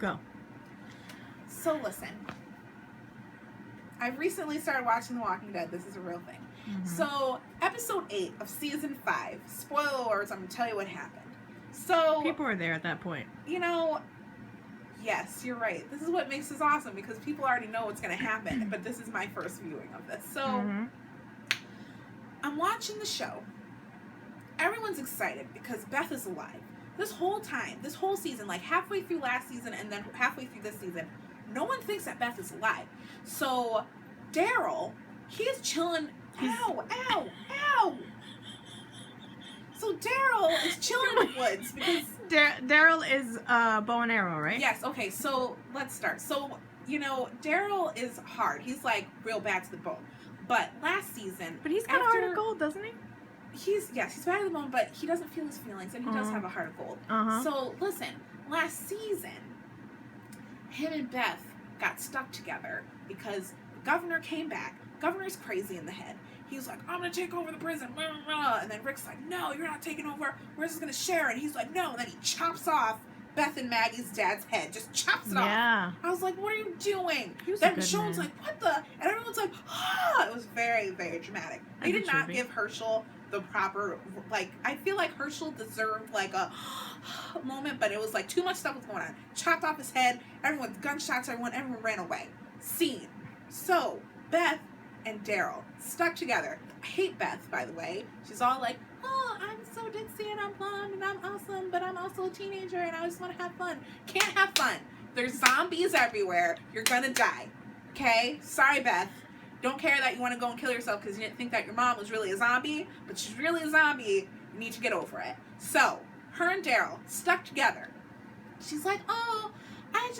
Go. So listen, I've recently started watching The Walking Dead. This is a real thing. Mm-hmm. So, episode 8 of season 5. Spoiler alerts, I'm going to tell you what happened. So... people are there at that point. You know, yes, you're right. This is what makes this awesome, because people already know what's going to happen, but this is my first viewing of this. So, I'm watching the show. Everyone's excited, because Beth is alive. This whole time, this whole season, like halfway through last season and then halfway through this season, no one thinks that Beth is alive. So, Daryl, he's chilling. Ow, ow, ow! So Daryl is chilling in the woods because... Daryl is bow and arrow, right? Yes, okay, so let's start. So, you know, Daryl is hard. He's, like, real bad to the bone. But last season... But he's got a heart of gold, doesn't he? He's bad to the bone, but he doesn't feel his feelings, and he does have a heart of gold. So, listen, last season, him and Beth got stuck together because the governor came back. Governor's crazy in the head. He's like, I'm going to take over the prison. And then Rick's like, no, you're not taking over. We're just going to share. And he's like, no. And then he chops off Beth and Maggie's dad's head. Just chops it off. I was like, what are you doing? Then Michonne's like, what the? And everyone's like, ah. It was very, very dramatic. They did not give Herschel the proper, like, I feel like Herschel deserved, like, a moment. But it was like too much stuff was going on. Chopped off his head. Everyone's gunshots. Everyone ran away. Scene. So, Beth and Daryl stuck together. I hate Beth, by the way. She's all like, oh, I'm so ditzy and I'm blonde and I'm awesome, but I'm also a teenager and I just want to have fun. Can't have fun. There's zombies everywhere. You're gonna die. Okay? Sorry, Beth. Don't care that you want to go and kill yourself because you didn't think that your mom was really a zombie, but she's really a zombie. You need to get over it. So, her and Daryl stuck together. She's like, oh, I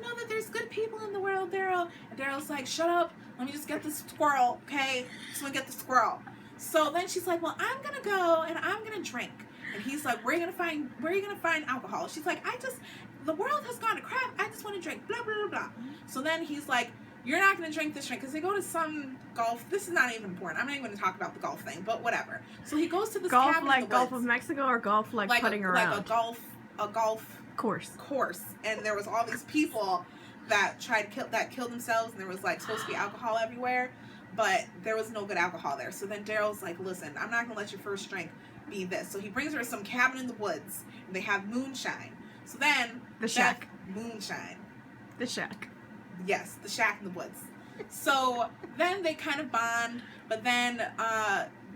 know that there's good people in the world, Daryl. And Daryl's like, shut up. Let me just get this squirrel, okay? Just want to get the squirrel. So then she's like, well, I'm going to go and I'm going to drink. And he's like, where are you going to find alcohol? She's like, the world has gone to crap. I just want to drink, blah, blah, blah, blah. So then he's like, you're not going to drink this drink because they go to some golf. This is not even important. I'm not even going to talk about the golf thing, but whatever. So he goes to this golf cabin like in the Gulf woods. of Mexico or golf like putting around? Like a golf course. And there was all these people that killed themselves, and there was like supposed to be alcohol everywhere, but there was no good alcohol there. So then Daryl's like, listen, I'm not going to let your first drink be this. So he brings her to some cabin in the woods, and they have moonshine. So then... The shack. Moonshine. The shack. Yes, the shack in the woods. So then they kind of bond, but then,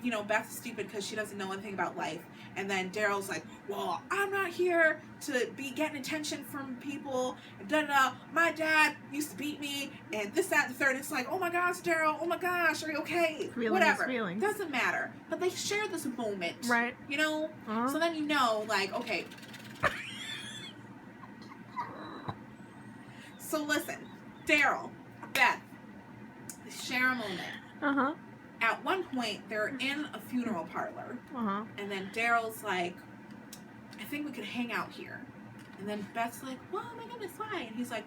you know, Beth's stupid because she doesn't know anything about life. And then Daryl's like, well, I'm not here to be getting attention from people. And da-da-da. My dad used to beat me. And this, that, and the third. It's like, oh my gosh, Daryl. Oh my gosh, are you okay? Whatever. Doesn't matter. But they share this moment. Right. You know? So then you know, like, okay. So listen. Daryl, Beth, they share a moment. At one point, they're in a funeral parlor. And then Daryl's like, I think we could hang out here. And then Beth's like, well, oh my goodness, why? And he's like,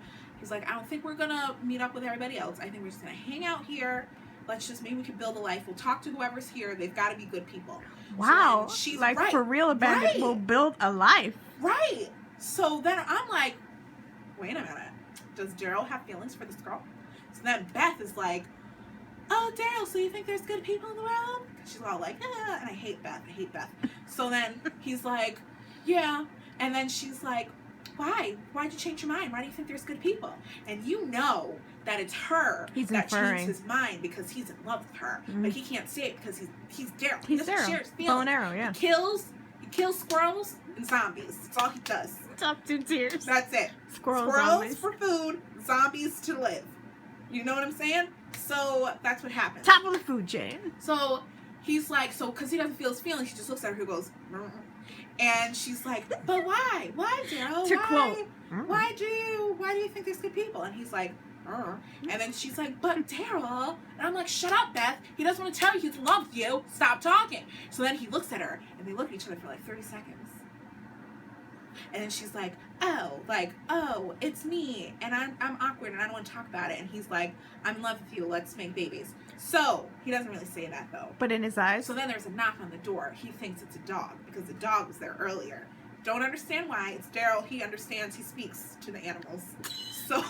I don't think we're going to meet up with everybody else. I think we're just going to hang out here. Maybe we can build a life. We'll talk to whoever's here. They've got to be good people. Wow. So she's like, right. For real, abandoned will build a life. Right. So then I'm like, wait a minute. Does Daryl have feelings for this girl? So then Beth is like, oh, Daryl, so you think there's good people in the world? She's all like, and I hate Beth. So then he's like, yeah. And then she's like, why? Why'd you change your mind? Why do you think there's good people? And you know that it's her that changed his mind because he's in love with her. But he can't say it because he's Daryl. He's Daryl. Bow and arrow, yeah. He kills squirrels and zombies. That's all he does. Top 2 tiers. That's it. Squirrels for food, zombies to live. You know what I'm saying? So that's what happens. Top of the food chain. So he's like, because he doesn't feel his feelings, he just looks at her and goes, and she's like, but why? Why, Daryl? To quote, why do you think there's good people? And he's like, and then she's like, but Daryl. And I'm like, shut up, Beth. He doesn't want to tell you he's in love with you. Stop talking. So then he looks at her, and they look at each other for like 30 seconds. And then she's like, oh, it's me, and I'm awkward, and I don't want to talk about it. And he's like, I'm in love with you, let's make babies. So, he doesn't really say that, though. But in his eyes? So then there's a knock on the door. He thinks it's a dog, because the dog was there earlier. Don't understand why. It's Daryl. He understands. He speaks to the animals. So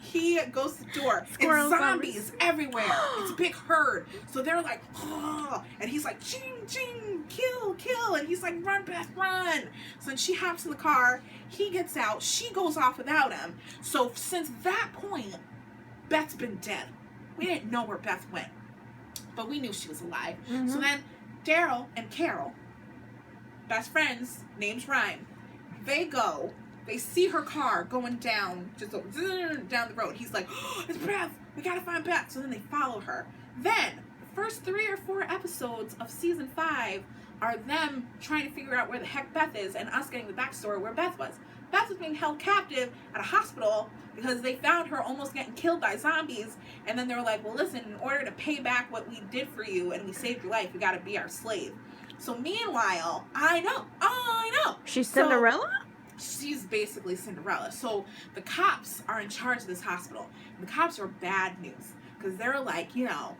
he goes to the door. Squirrels, and zombies everywhere. It's a big herd. So they're like, oh, and he's like, ching, ching, kill, kill. And he's like, run, Beth, run. So then she hops in the car. He gets out. She goes off without him. So since that point, Beth's been dead. We didn't know where Beth went, but we knew she was alive. Mm-hmm. So then Daryl and Carol, best friends, names rhyme, they see her car going down, just down the road. He's like, oh, it's Beth, we gotta find Beth. So then they follow her. Then, the first 3 or 4 episodes of season 5 are them trying to figure out where the heck Beth is and us getting the backstory where Beth was. Beth was being held captive at a hospital because they found her almost getting killed by zombies. And then they were like, well, listen, in order to pay back what we did for you and we saved your life, we gotta be our slave. So meanwhile, I know. She's Cinderella? So, she's basically Cinderella. So the cops are in charge of this hospital. And the cops are bad news because they're like, you know,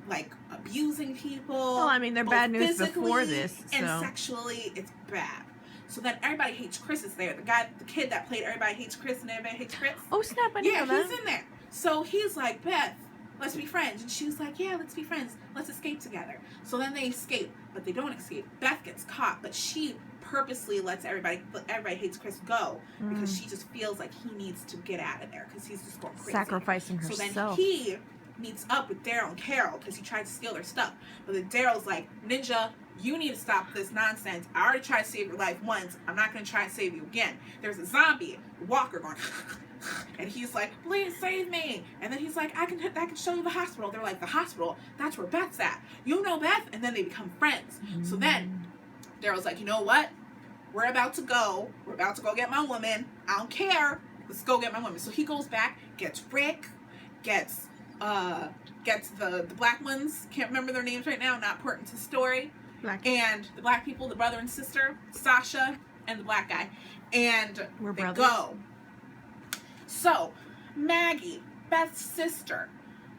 like abusing people. Well, I mean, they're bad news before this. So. And sexually, it's bad. So then Everybody Hates Chris is there. The kid that played Everybody Hates Chris and Everybody Hates Chris. Oh, snap, I didn't know that. He's in there. So he's like, Beth, let's be friends. And she was like, yeah, let's be friends. Let's escape together. So then they escape, but they don't escape. Beth gets caught, but she purposely lets Everybody Hates Chris go because she just feels like he needs to get out of there because he's just going crazy. Sacrificing herself. So then he meets up with Daryl and Carol because he tried to steal their stuff. But then Daryl's like, Ninja, you need to stop this nonsense. I already tried to save your life once. I'm not going to try and save you again. There's a zombie, Walker, going... And he's like, please save me. And then he's like, I can show you the hospital. They're like, the hospital? That's where Beth's at. You know Beth? And then they become friends. So then Daryl's like, you know what? We're about to go get my woman. I don't care. Let's go get my woman. So he goes back, gets Rick, gets the black ones. Can't remember their names right now. Not important to the story. Black. And the black people, the brother and sister, Sasha and the black guy. And We're they brothers. go. So, Maggie, Beth's sister,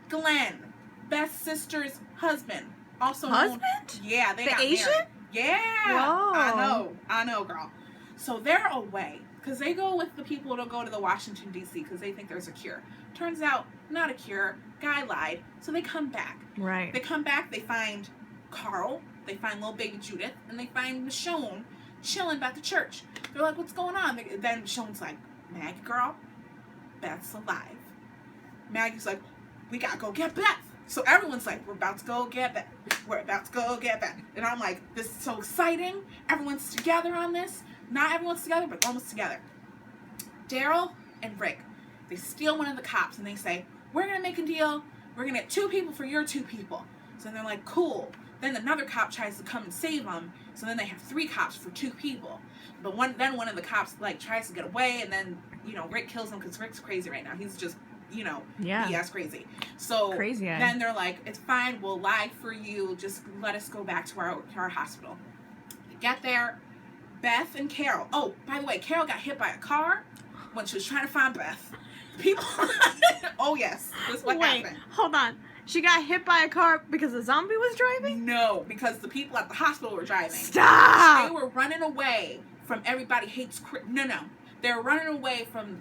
Glenn, Beth's sister's husband, also husband? Yeah, they the got Asian? married. Yeah, Whoa. I know, girl. So they're away because they go with the people to go to the Washington D.C. because they think there's a cure. Turns out, not a cure. Guy lied. So they come back. Right. They come back. They find Carl. They find little baby Judith, and they find Michonne chilling by the church. They're like, "What's going on?" Then Michonne's like, "Maggie, girl, Beth's alive." Maggie's like, "We gotta go get Beth." So everyone's like, "We're about to go get Beth. We're about to go get Beth." And I'm like, "This is so exciting. Everyone's together on this. Not everyone's together, but almost together." Daryl and Rick, they steal one of the cops and they say, "We're gonna make a deal. We're gonna get 2 people for your 2 people." So they're like, "Cool." Then another cop tries to come and save them. So then they have 3 cops for 2 people. But one of the cops like tries to get away, and then Rick kills him because Rick's crazy right now. He's just BS crazy. So crazy eye. Then they're like, "It's fine. We'll lie for you. Just let us go back to our hospital." They get there. Beth and Carol. Oh, by the way, Carol got hit by a car when she was trying to find Beth. People. Oh yes, this is what happened. Hold on. She got hit by a car because a zombie was driving? No, because the people at the hospital were driving. Stop! They were running away from Everybody Hates Chris. No. They were running away from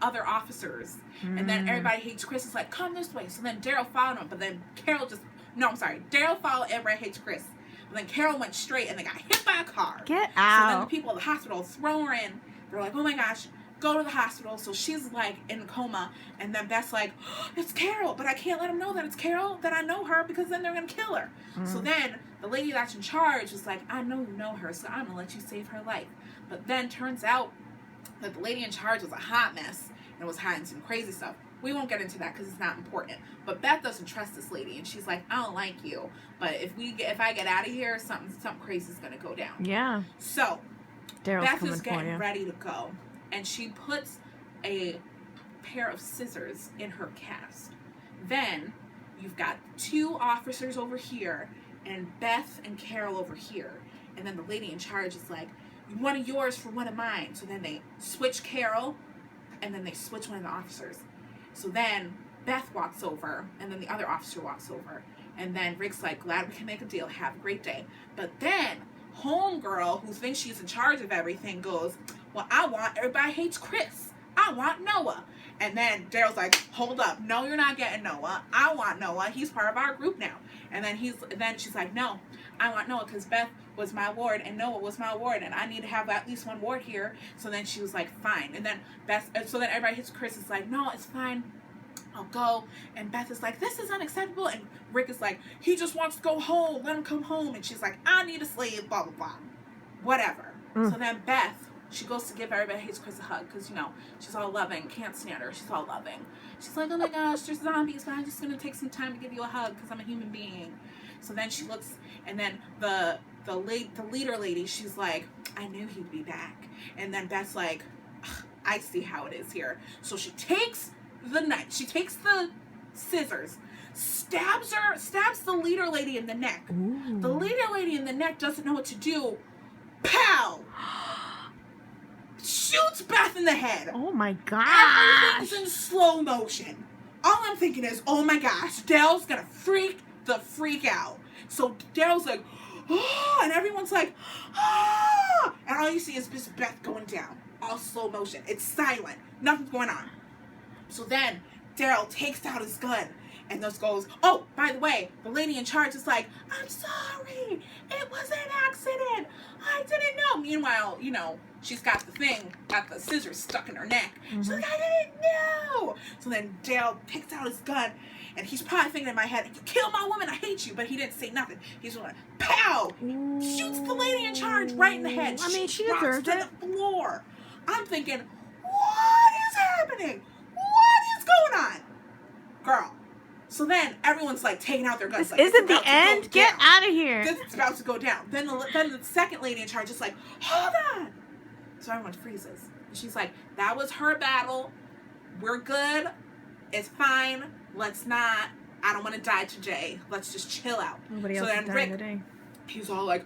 other officers. And then Everybody Hates Chris is like, "Come this way." So then Daryl followed him, but then Daryl followed Everybody Hates Chris. And then Carol went straight and they got hit by a car. Get out. So then the people at the hospital throw her in. They're like, "Oh my gosh, go to the hospital." So she's like in a coma, and then Beth's like, "Oh, it's Carol, but I can't let them know that it's Carol, that I know her, because then they're gonna kill her." So then the lady that's in charge was like, "I know you know her, so I'm gonna let you save her life." But then turns out that the lady in charge was a hot mess and was hiding some crazy stuff. We won't get into that because it's not important. But Beth doesn't trust this lady, and she's like, "I don't like you, but if I get out of here, something crazy is gonna go down." Yeah. So Daryl's Beth coming is for getting you. ready to go, and she puts a pair of scissors in her cast. Then you've got 2 officers over here and Beth and Carol over here, and then the lady in charge is like, "One of yours for one of mine." So then they switch Carol, and then they switch one of the officers. So then Beth walks over, and then the other officer walks over, and then Rick's like, "Glad we can make a deal. Have a great day." But then homegirl, who thinks she's in charge of everything, goes, well, I want Everybody Hates Chris. I want Noah. And then Daryl's like, hold up. No, you're not getting Noah. I want Noah. He's part of our group now. And then she's like, no, I want Noah because Beth was my ward and Noah was my ward and I need to have at least one ward here. So then she was like, fine. And then so then Everybody Hates Chris is like, no, it's fine. I'll go. And Beth is like, this is unacceptable. And Rick is like, he just wants to go home. Let him come home. And she's like, I need a slave, blah, blah, blah. Whatever. So then Beth, she goes to give Everybody Hates Chris a hug because, she's all loving. Can't stand her. She's all loving. She's like, oh my gosh, there's zombies, but I'm just going to take some time to give you a hug because I'm a human being. So then she looks, and then the leader lady, she's like, I knew he'd be back. And then Beth's like, I see how it is here. So she takes the knife. She takes the scissors, stabs the leader lady in the neck. Ooh. The leader lady in the neck doesn't know what to do. Pow! Shoots Beth in the head. Oh my gosh. Everything's in slow motion. All I'm thinking is, oh my gosh, Daryl's gonna freak out. So Daryl's like, oh, and everyone's like, ah! And all you see is just Beth going down. All slow motion. It's silent. Nothing's going on. So then Daryl takes out his gun and just goes, oh, by the way, the lady in charge is like, I'm sorry. It was an accident. I didn't know. Meanwhile, she's got the scissors stuck in her neck. Mm-hmm. She's like, I didn't know. So then Daryl takes out his gun and he's probably thinking in my head, you killed my woman, I hate you. But he didn't say nothing. He's going, pow! Shoots the lady in charge right in the head. I mean, she deserved it. To the floor. I'm thinking, what is happening? What is going on? Girl. So then everyone's like taking out their guns. This isn't the end. Get out of here. This is about to go down. Then the second lady in charge is like, hold on. So everyone freezes. And she's like, that was her battle. We're good. It's fine. Let's not. I don't want to die today. Let's just chill out. Nobody else is dying today. He's all like,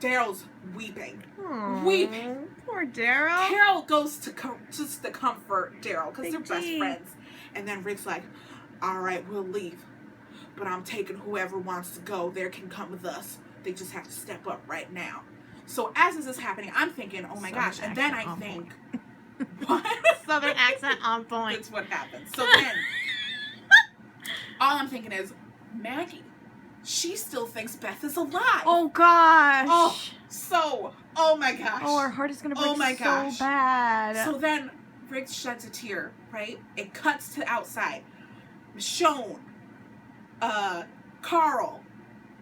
Daryl's weeping. Aww, weeping. Poor Daryl. Carol goes to just to comfort Daryl because they're best friends. And then Rick's like, all right, we'll leave. But I'm taking whoever wants to go. They can come with us. They just have to step up right now. So as this is happening, I'm thinking, oh my gosh. And then I think, what? Southern accent on point. That's what happens. So then, all I'm thinking is, Maggie, she still thinks Beth is alive. Oh gosh. Oh my gosh. Oh, her heart is going to break so bad. So then, Rick sheds a tear, right? It cuts to outside. Michonne, Carl,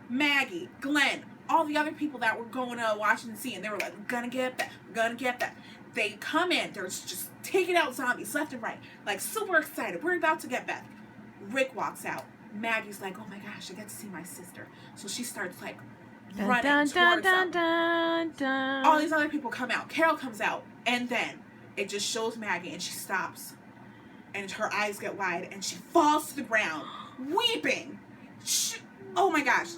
Maggie, Glenn, all the other people that were going to Washington D.C. and they were like, we're gonna get that. They come in, they're just taking out zombies left and right, like super excited. We're about to get Beth. Rick walks out. Maggie's like, oh my gosh, I get to see my sister. So she starts like running towards them. All these other people come out. Carol comes out, and then it just shows Maggie, and she stops. And her eyes get wide, and she falls to the ground, weeping. Oh my gosh.